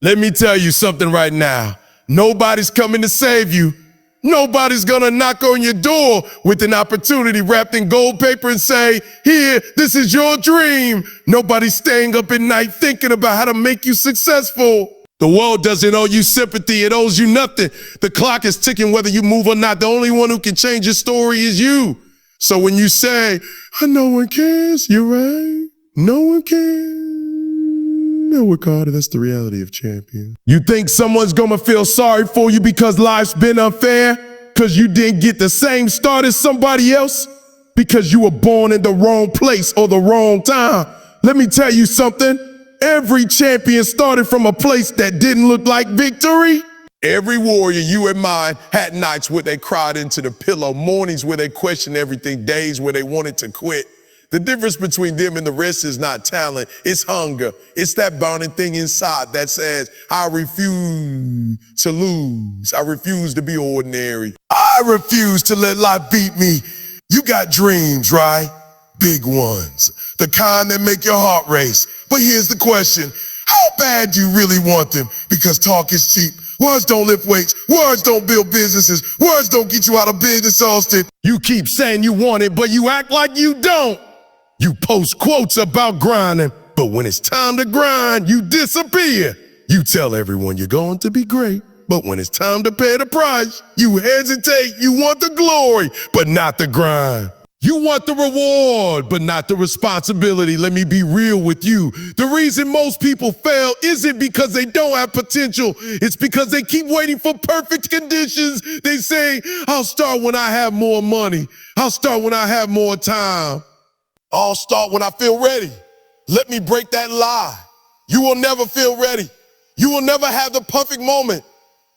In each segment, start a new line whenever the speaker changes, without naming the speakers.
Let me tell you something right now. Nobody's coming to save you. Nobody's gonna knock on your door with an opportunity wrapped in gold paper and say, here, this is your dream. Nobody's staying up at night thinking about how to make you successful. The world doesn't owe you sympathy. It owes you nothing. The clock is ticking whether you move or not. The only one who can change your story is you. So when you say, no one cares, you're right. No one cares. No, Ricardo, that's the reality of champions. You think someone's gonna feel sorry for you because life's been unfair? Because you didn't get the same start as somebody else? Because you were born in the wrong place or the wrong time? Let me tell you something. Every champion started from a place that didn't look like victory. Every warrior you admired had nights where they cried into the pillow, mornings where they questioned everything, days where they wanted to quit. The difference between them and the rest is not talent, it's hunger. It's that burning thing inside that says, I refuse to lose. I refuse to be ordinary. I refuse to let life beat me. You got dreams, right? Big ones. The kind that make your heart race. But here's the question. How bad do you really want them? Because talk is cheap. Words don't lift weights. Words don't build businesses. Words don't get you out of business, Austin. You keep saying you want it, but you act like you don't. You post quotes about grinding, but when it's time to grind, you disappear. You tell everyone you're going to be great, but when it's time to pay the price, you hesitate. You want the glory, but not the grind. You want the reward, but not the responsibility. Let me be real with you. The reason most people fail isn't because they don't have potential. It's because they keep waiting for perfect conditions. They say, I'll start when I have more money. I'll start when I have more time. I'll start when I feel ready. Let me break that lie. You will never feel ready. You will never have the perfect moment.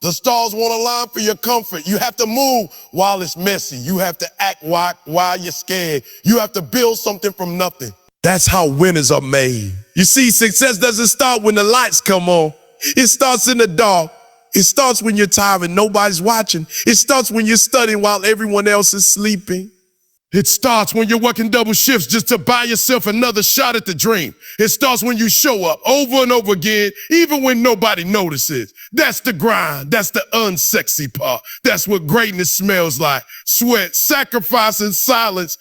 The stars won't align for your comfort. You have to move while it's messy. You have to act while you're scared. You have to build something from nothing. That's how winners are made. You see, success doesn't start when the lights come on. It starts in the dark. It starts when you're tired and nobody's watching. It starts when you're studying while everyone else is sleeping. It starts when you're working double shifts just to buy yourself another shot at the dream. It starts when you show up over and over again, even when nobody notices. That's the grind. That's the unsexy part. That's what greatness smells like. Sweat, sacrifice, and silence.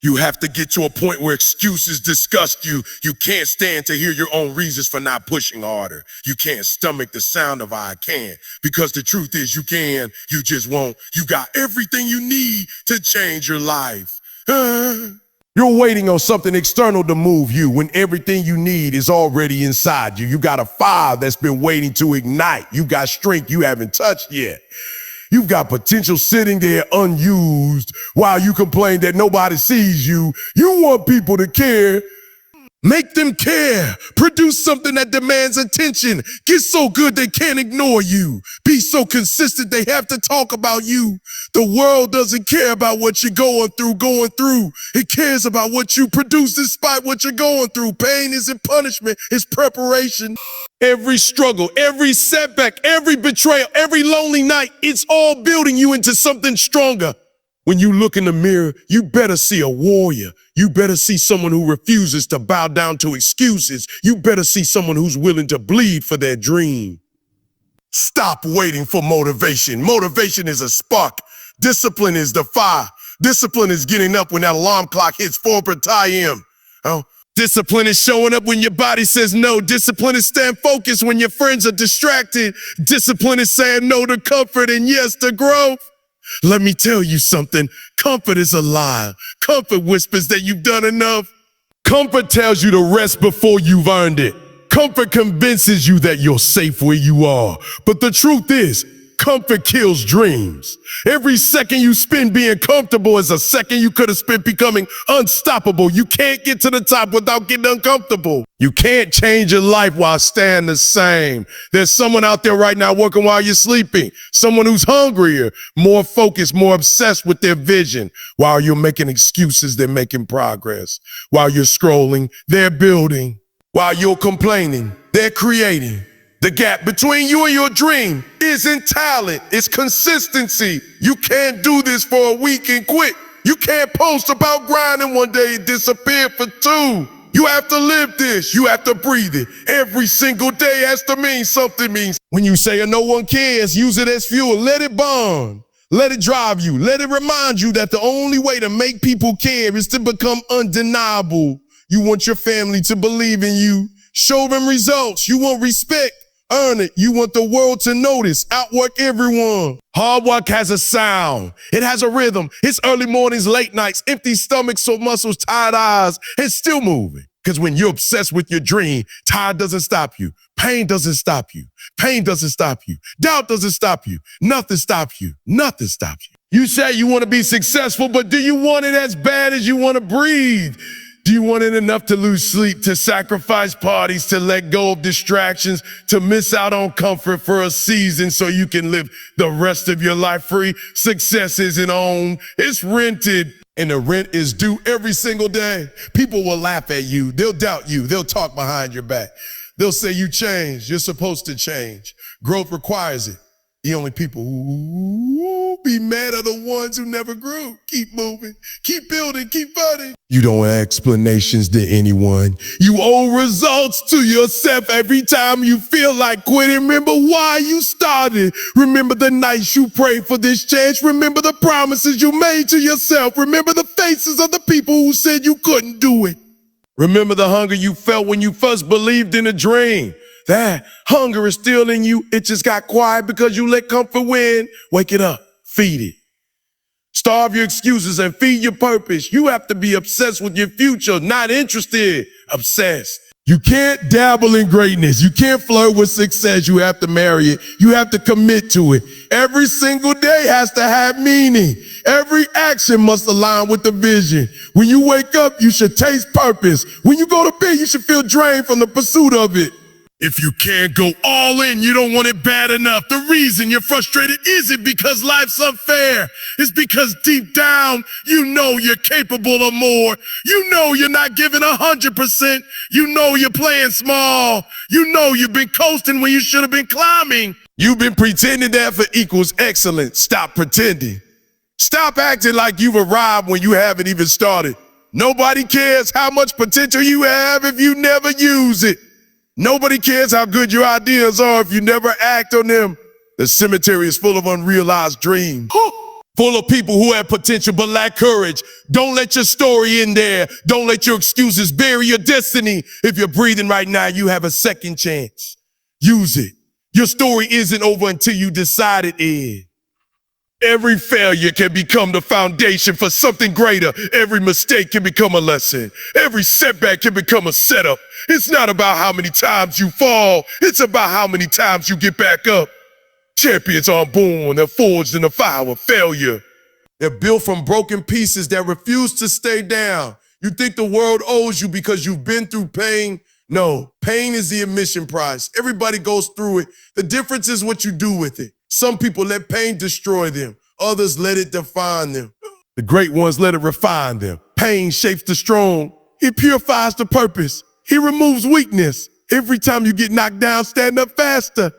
You have to get to a point where excuses disgust you. You can't stand to hear your own reasons for not pushing harder. You can't stomach the sound of I can. Because the truth is you can, you just won't. You got everything you need to change your life. You're waiting on something external to move you when everything you need is already inside you. You got a fire that's been waiting to ignite. You got strength you haven't touched yet. You've got potential sitting there unused while you complain that nobody sees you. You want people to care. Make them care. Produce something that demands attention. Get so good they can't ignore you. Be so consistent they have to talk about you. The world doesn't care about what you're going through. It cares about what you produce despite what you're going through. Pain isn't punishment, it's preparation. Every struggle, every setback, every betrayal, every lonely night, it's all building you into something stronger. When you look in the mirror, you better see a warrior. You better see someone who refuses to bow down to excuses. You better see someone who's willing to bleed for their dream. Stop waiting for motivation. Motivation is a spark. Discipline is the fire. Discipline is getting up when that alarm clock hits 4 a.m. Discipline is showing up when your body says no. Discipline is staying focused when your friends are distracted. Discipline is saying no to comfort and yes to growth. Let me tell you something. Comfort is a lie. Comfort whispers that you've done enough. Comfort tells you to rest before you've earned it. Comfort convinces you that you're safe where you are. But the truth is, comfort kills dreams. Every second you spend being comfortable is a second you could have spent becoming unstoppable. You can't get to the top without getting uncomfortable. You can't change your life while staying the same. There's someone out there right now working while you're sleeping. Someone who's hungrier, more focused, more obsessed with their vision. While you're making excuses, they're making progress. While you're scrolling, they're building. While you're complaining, they're creating. The gap between you and your dream isn't talent, it's consistency. You can't do this for a week and quit. You can't post about grinding one day and disappear for 2. You have to live this. You have to breathe it. Every single day has to mean something. Means when you say no one cares, use it as fuel. Let it burn. Let it drive you. Let it remind you that the only way to make people care is to become undeniable. You want your family to believe in you. Show them results. You want respect. Earn it. You want the world to notice. Outwork everyone. Hard work has a sound. It has a rhythm. It's early mornings, late nights, empty stomachs, sore muscles, tired eyes, and still moving. Because when you're obsessed with your dream, tired doesn't stop you. Pain doesn't stop you. Pain doesn't stop you. Doubt doesn't stop you. Nothing stops you. Nothing stops you. You say you want to be successful, but do you want it as bad as you want to breathe? Do you want it enough to lose sleep, to sacrifice parties, to let go of distractions, to miss out on comfort for a season so you can live the rest of your life free? Success isn't owned, it's rented. And the rent is due every single day. People will laugh at you. They'll doubt you. They'll talk behind your back. They'll say you changed. You're supposed to change. Growth requires it. The only people who be mad are the ones who never grew. Keep moving, keep building, keep fighting. You don't owe explanations to anyone. You owe results to yourself every time you feel like quitting. Remember why you started. Remember the nights you prayed for this chance. Remember the promises you made to yourself. Remember the faces of the people who said you couldn't do it. Remember the hunger you felt when you first believed in a dream. That hunger is still in you. It just got quiet because you let comfort win. Wake it up. Feed it. Starve your excuses and feed your purpose. You have to be obsessed with your future, not interested. Obsessed. You can't dabble in greatness. You can't flirt with success. You have to marry it. You have to commit to it. Every single day has to have meaning. Every action must align with the vision. When you wake up, you should taste purpose. When you go to bed, you should feel drained from the pursuit of it. If you can't go all in, you don't want it bad enough. The reason you're frustrated isn't because life's unfair. It's because deep down, you know you're capable of more. You know you're not giving 100%. You know you're playing small. You know you've been coasting when you should have been climbing. You've been pretending that effort equals excellence. Stop pretending. Stop acting like you've arrived when you haven't even started. Nobody cares how much potential you have if you never use it. Nobody cares how good your ideas are if you never act on them. The cemetery is full of unrealized dreams. Full of people who have potential but lack courage. Don't let your story in there. Don't let your excuses bury your destiny. If you're breathing right now, you have a second chance. Use it. Your story isn't over until you decide it is. Every failure can become the foundation for something greater. Every mistake can become a lesson. Every setback can become a setup. It's not about how many times you fall. It's about how many times you get back up. Champions aren't born. They're forged in the fire of failure. They're built from broken pieces that refuse to stay down. You think the world owes you because you've been through pain? No, pain is the admission price. Everybody goes through it. The difference is what you do with it. Some people let pain destroy them. Others let it define them. The great ones let it refine them. Pain shapes the strong. It purifies the purpose. It removes weakness. Every time you get knocked down, stand up faster.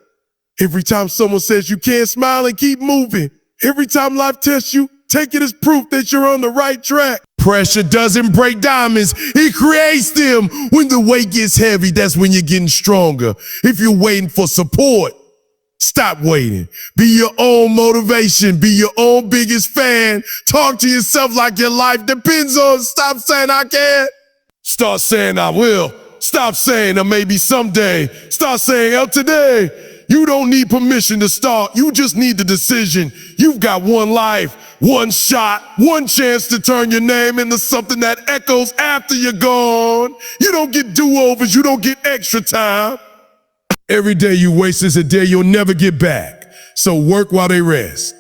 Every time someone says you can't smile and keep moving. Every time life tests you, take it as proof that you're on the right track. Pressure doesn't break diamonds, it creates them. When the weight gets heavy, that's when you're getting stronger. If you're waiting for support, stop waiting. Be your own motivation. Be your own biggest fan. Talk to yourself like your life depends on. Stop saying I can't. Start saying I will. Stop saying maybe someday. Start saying today. You don't need permission to start. You just need the decision. You've got one life, one shot, one chance to turn your name into something that echoes after you're gone. You don't get do-overs. You don't get extra time. Every day you waste is a day you'll never get back. So work while they rest.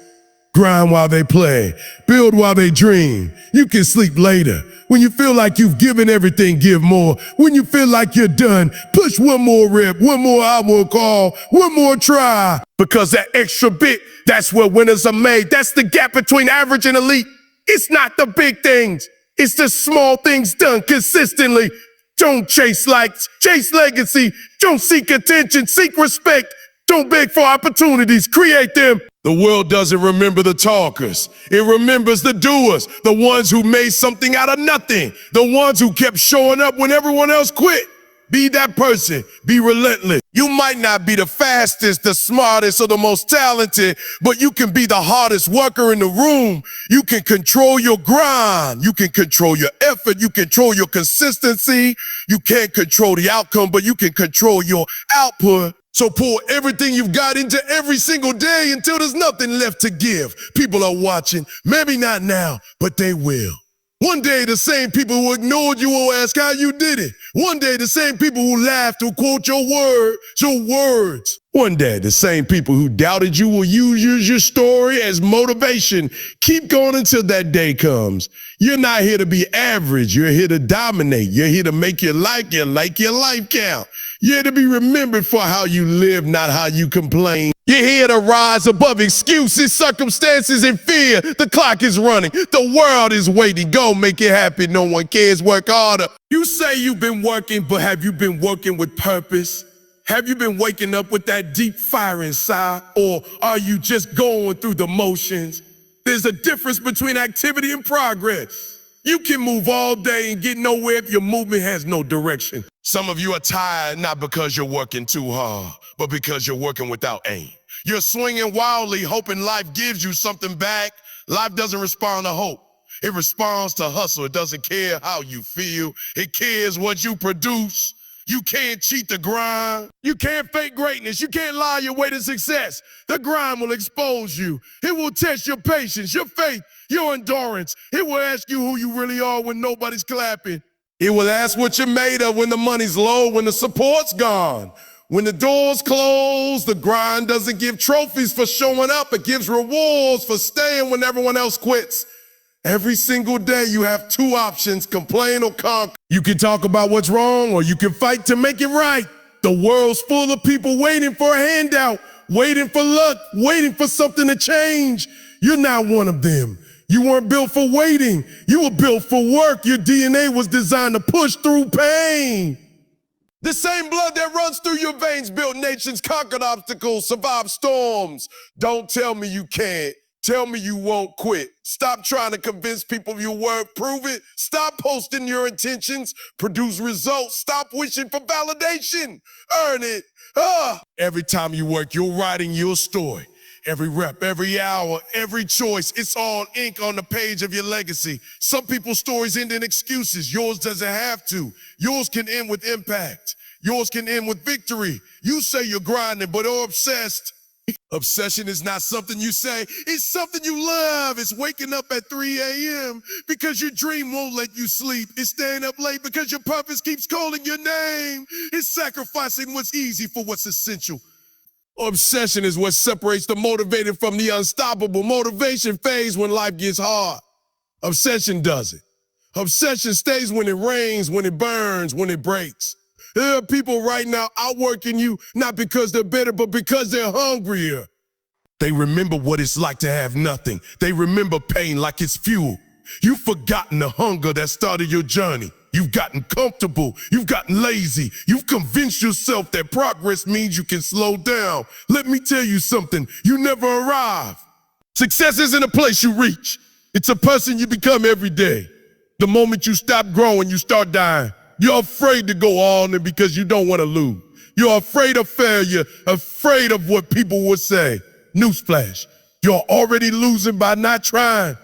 Grind while they play. Build while they dream. You can sleep later. When you feel like you've given everything, give more. When you feel like you're done, push one more rep, one more album call, one more try. Because that extra bit, that's where winners are made. That's the gap between average and elite. It's not the big things. It's the small things done consistently. Don't chase likes, chase legacy. Don't seek attention, seek respect. Don't beg for opportunities, create them. The world doesn't remember the talkers. It remembers the doers, the ones who made something out of nothing, the ones who kept showing up when everyone else quit. Be that person. Be relentless. You might not be the fastest, the smartest, or the most talented, but you can be the hardest worker in the room. You can control your grind. You can control your effort. You control your consistency. You can't control the outcome, but you can control your output. So pour everything you've got into every single day until there's nothing left to give. People are watching. Maybe not now, but they will. One day, the same people who ignored you will ask how you did it. One day, the same people who laughed will quote your words. One day, the same people who doubted you will use your story as motivation. Keep going until that day comes. You're not here to be average. You're here to dominate. You're here to make your life count. You're here to be remembered for how you live, not how you complain. You're here to rise above excuses, circumstances, and fear. The clock is running. The world is waiting. Go make it happen. No one cares. Work harder. You say you've been working, but have you been working with purpose? Have you been waking up with that deep fire inside? Or are you just going through the motions? There's a difference between activity and progress. You can move all day and get nowhere if your movement has no direction. Some of you are tired not because you're working too hard, but because you're working without aim. You're swinging wildly, hoping life gives you something back. Life doesn't respond to hope. It responds to hustle. It doesn't care how you feel. It cares what you produce. You can't cheat the grind. You can't fake greatness. You can't lie your way to success. The grind will expose you. It will test your patience, your faith, your endurance. It will ask you who you really are when nobody's clapping. It will ask what you're made of when the money's low, when the support's gone. When the doors close, the grind doesn't give trophies for showing up. It gives rewards for staying when everyone else quits. Every single day you have two options, complain or conquer. You can talk about what's wrong or you can fight to make it right. The world's full of people waiting for a handout, waiting for luck, waiting for something to change. You're not one of them. You weren't built for waiting. You were built for work. Your DNA was designed to push through pain. The same blood that runs through your veins built nations, conquered obstacles, survived storms. Don't tell me you can't. Tell me you won't quit. Stop trying to convince people your work. Prove it. Stop posting your intentions. Produce results. Stop wishing for validation. Earn it. Every time you work, you're writing your story. Every rep, every hour, every choice, it's all ink on the page of your legacy. Some people's stories end in excuses. Yours doesn't have to. Yours can end with impact. Yours can end with victory. You say you're grinding, but you're obsessed. Obsession is not something you say. It's something you love. It's waking up at 3 a.m. because your dream won't let you sleep. It's staying up late because your purpose keeps calling your name. It's sacrificing what's easy for what's essential. Obsession is what separates the motivated from the unstoppable. Motivation fades when life gets hard. Obsession doesn't. Obsession stays when it rains, when it burns, when it breaks. There are people right now outworking you, not because they're better, but because they're hungrier. They remember what it's like to have nothing. They remember pain like it's fuel. You've forgotten the hunger that started your journey. You've gotten comfortable. You've gotten lazy. You've convinced yourself that progress means you can slow down. Let me tell you something. You never arrive. Success isn't a place you reach. It's a person you become every day. The moment you stop growing, you start dying. You're afraid to go all in because you don't want to lose. You're afraid of failure, afraid of what people will say. Newsflash, you're already losing by not trying.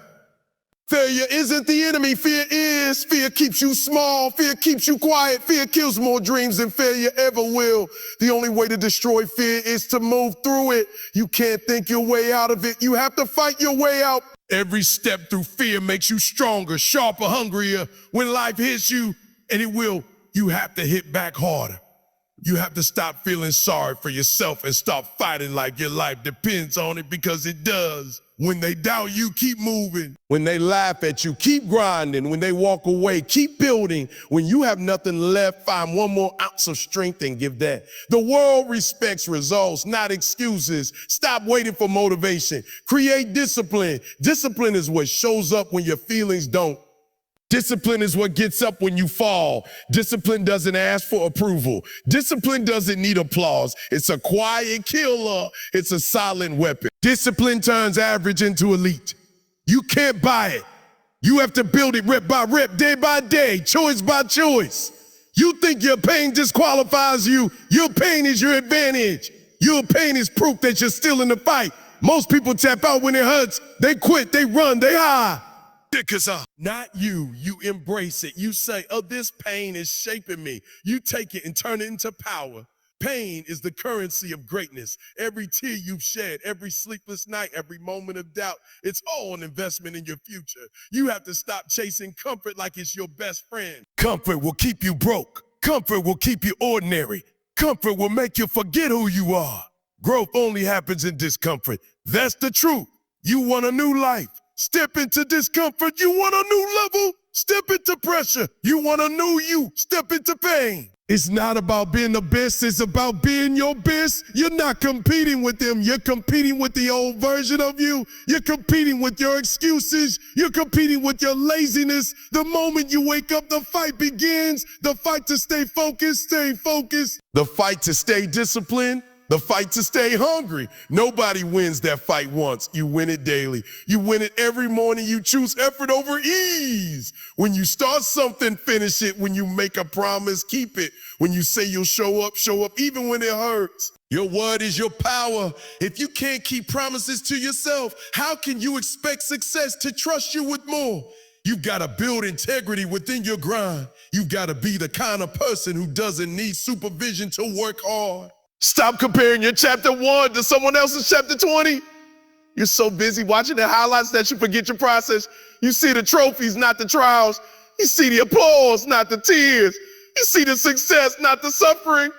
Failure isn't the enemy, fear is. Fear keeps you small, fear keeps you quiet. Fear kills more dreams than failure ever will. The only way to destroy fear is to move through it. You can't think your way out of it. You have to fight your way out. Every step through fear makes you stronger, sharper, hungrier. When life hits you, and it will, you have to hit back harder. You have to stop feeling sorry for yourself and stop fighting like your life depends on it, because it does. When they doubt you, keep moving. When they laugh at you, keep grinding. When they walk away, keep building. When you have nothing left, find one more ounce of strength and give that. The world respects results, not excuses. Stop waiting for motivation. Create discipline. Discipline is what shows up when your feelings don't. Discipline is what gets up when you fall. Discipline doesn't ask for approval. Discipline doesn't need applause. It's a quiet killer. It's a silent weapon. Discipline turns average into elite. You can't buy it. You have to build it rep by rep, day by day, choice by choice. You think your pain disqualifies you. Your pain is your advantage. Your pain is proof that you're still in the fight. Most people tap out when it hurts. They quit, they run, they hide. Because not you. You embrace it. You say, oh, this pain is shaping me. You take it and turn it into power. Pain is the currency of greatness. Every tear you've shed, every sleepless night, every moment of doubt, it's all an investment in your future. You have to stop chasing comfort like it's your best friend. Comfort will keep you broke. Comfort will keep you ordinary. Comfort will make you forget who you are. Growth only happens in discomfort. That's the truth. You want a new life. Step into discomfort. You want a new level. Step into pressure. You want a new you. Step into pain. It's not about being the best, it's about being your best. You're not competing with them, you're competing with the old version of you. You're competing with your excuses, you're competing with your laziness. The moment you wake up, the fight begins. The fight to stay focused, stay focused. The fight to stay disciplined. The fight to stay hungry. Nobody wins that fight once. You win it daily. You win it every morning. You choose effort over ease. When you start something, finish it. When you make a promise, keep it. When you say you'll show up even when it hurts. Your word is your power. If you can't keep promises to yourself, how can you expect success to trust you with more? You've got to build integrity within your grind. You've got to be the kind of person who doesn't need supervision to work hard. Stop comparing your chapter 1 to someone else's chapter 20. You're so busy watching the highlights that you forget your process. You see the trophies, not the trials. You see the applause, not the tears. You see the success, not the suffering.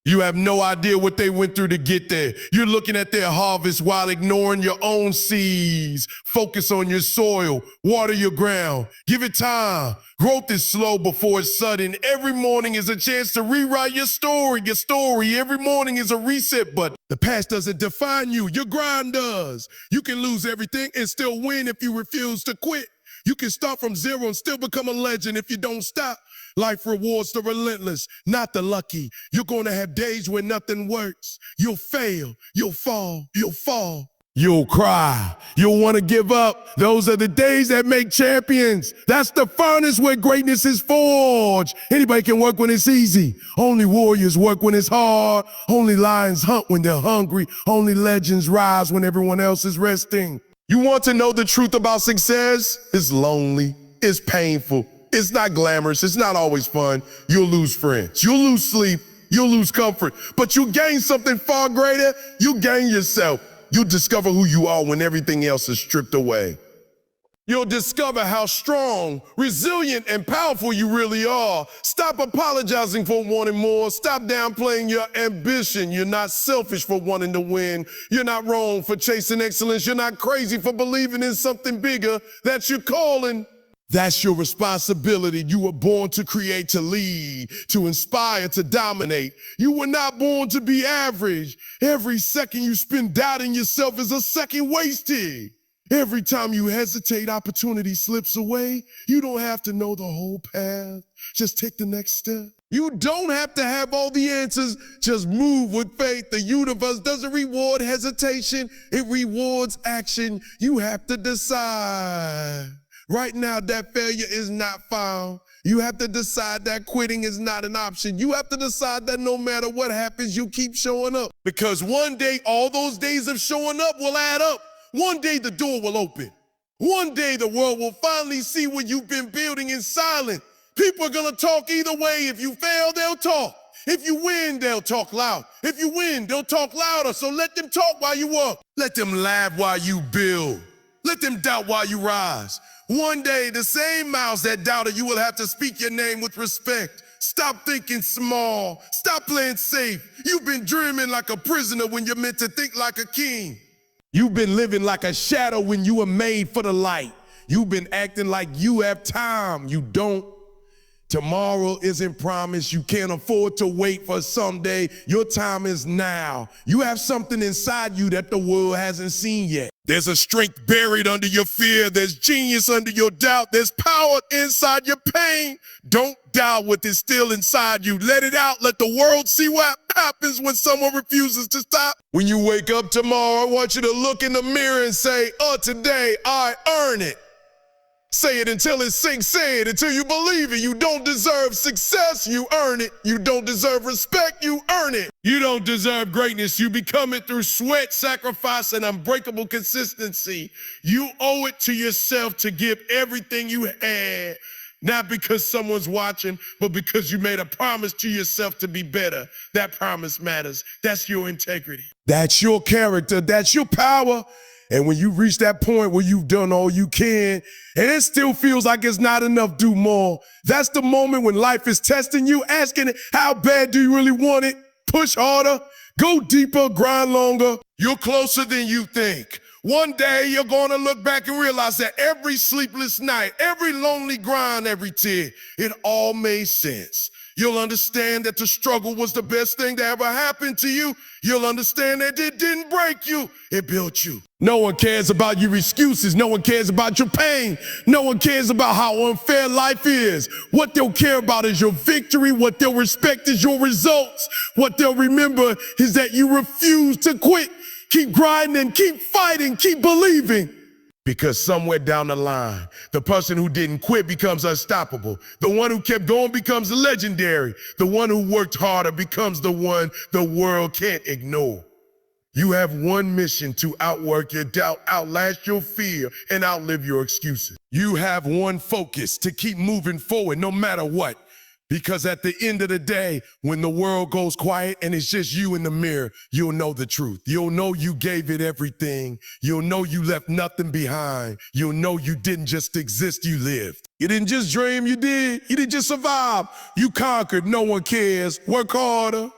You have no idea what they went through to get there. You're looking at their harvest while ignoring your own seeds. Focus on your soil. Water your ground. Give it time. Growth is slow before it's sudden. Every morning is a chance to rewrite your story. Your story every morning is a reset button. The past doesn't define you. Your grind does. You can lose everything and still win if you refuse to quit. You can start from zero and still become a legend if you don't stop. Life rewards the relentless, not the lucky. You're going to have days when nothing works. You'll fail, you'll fall, you'll fall. You'll cry, you'll want to give up. Those are the days that make champions. That's the furnace where greatness is forged. Anybody can work when it's easy. Only warriors work when it's hard. Only lions hunt when they're hungry. Only legends rise when everyone else is resting. You want to know the truth about success? It's lonely, it's painful. It's not glamorous. It's not always fun. You'll lose friends. You'll lose sleep. You'll lose comfort. But you gain something far greater. You gain yourself. You'll discover who you are when everything else is stripped away. You'll discover how strong, resilient, and powerful you really are. Stop apologizing for wanting more. Stop downplaying your ambition. You're not selfish for wanting to win. You're not wrong for chasing excellence. You're not crazy for believing in something bigger. That's your calling. That's your responsibility. You were born to create, to lead, to inspire, to dominate. You were not born to be average. Every second you spend doubting yourself is a second wasted. Every time you hesitate, opportunity slips away. You don't have to know the whole path. Just take the next step. You don't have to have all the answers. Just move with faith. The universe doesn't reward hesitation. It rewards action. You have to decide. Right now, that failure is not found. You have to decide that quitting is not an option. You have to decide that no matter what happens, you keep showing up. Because one day, all those days of showing up will add up. One day, the door will open. One day, the world will finally see what you've been building in silence. People are going to talk either way. If you fail, they'll talk. If you win, they'll talk loud. If you win, they'll talk louder. So let them talk while you work. Let them laugh while you build. Let them doubt while you rise. One day, the same mouths that doubted you will have to speak your name with respect. Stop thinking small. Stop playing safe. You've been dreaming like a prisoner when you're meant to think like a king. You've been living like a shadow when you were made for the light. You've been acting like you have time. You don't. Tomorrow isn't promised. You can't afford to wait for someday. Your time is now. You have something inside you that the world hasn't seen yet. There's a strength buried under your fear. There's genius under your doubt. There's power inside your pain. Don't doubt what is still inside you. Let it out. Let the world see what happens when someone refuses to stop. When you wake up tomorrow, I want you to look in the mirror and say, today I earn it. Say it until it sinks. Say it until you believe it. You don't deserve success, you earn it. You don't deserve respect, you earn it. You don't deserve greatness, you become it through sweat, sacrifice, and unbreakable consistency. You owe it to yourself to give everything you had. Not because someone's watching, but because you made a promise to yourself to be better. That promise matters. That's your integrity. That's your character. That's your power. And when you reach that point where you've done all you can, and it still feels like it's not enough, do more. That's the moment when life is testing you, asking it, how bad do you really want it? Push harder, go deeper, grind longer. You're closer than you think. One day you're gonna look back and realize that every sleepless night, every lonely grind, every tear, it all made sense. You'll understand that the struggle was the best thing that ever happened to you. You'll understand that it didn't break you, it built you. No one cares about your excuses. No one cares about your pain. No one cares about how unfair life is. What they'll care about is your victory. What they'll respect is your results. What they'll remember is that you refuse to quit. Keep grinding, keep fighting, keep believing. Because somewhere down the line, the person who didn't quit becomes unstoppable. The one who kept going becomes legendary. The one who worked harder becomes the one the world can't ignore. You have one mission: to outwork your doubt, outlast your fear, and outlive your excuses. You have one focus: to keep moving forward no matter what. Because at the end of the day, when the world goes quiet and it's just you in the mirror, you'll know the truth. You'll know you gave it everything. You'll know you left nothing behind. You'll know you didn't just exist, you lived. You didn't just dream, you did. You didn't just survive. You conquered. No one cares. Work harder.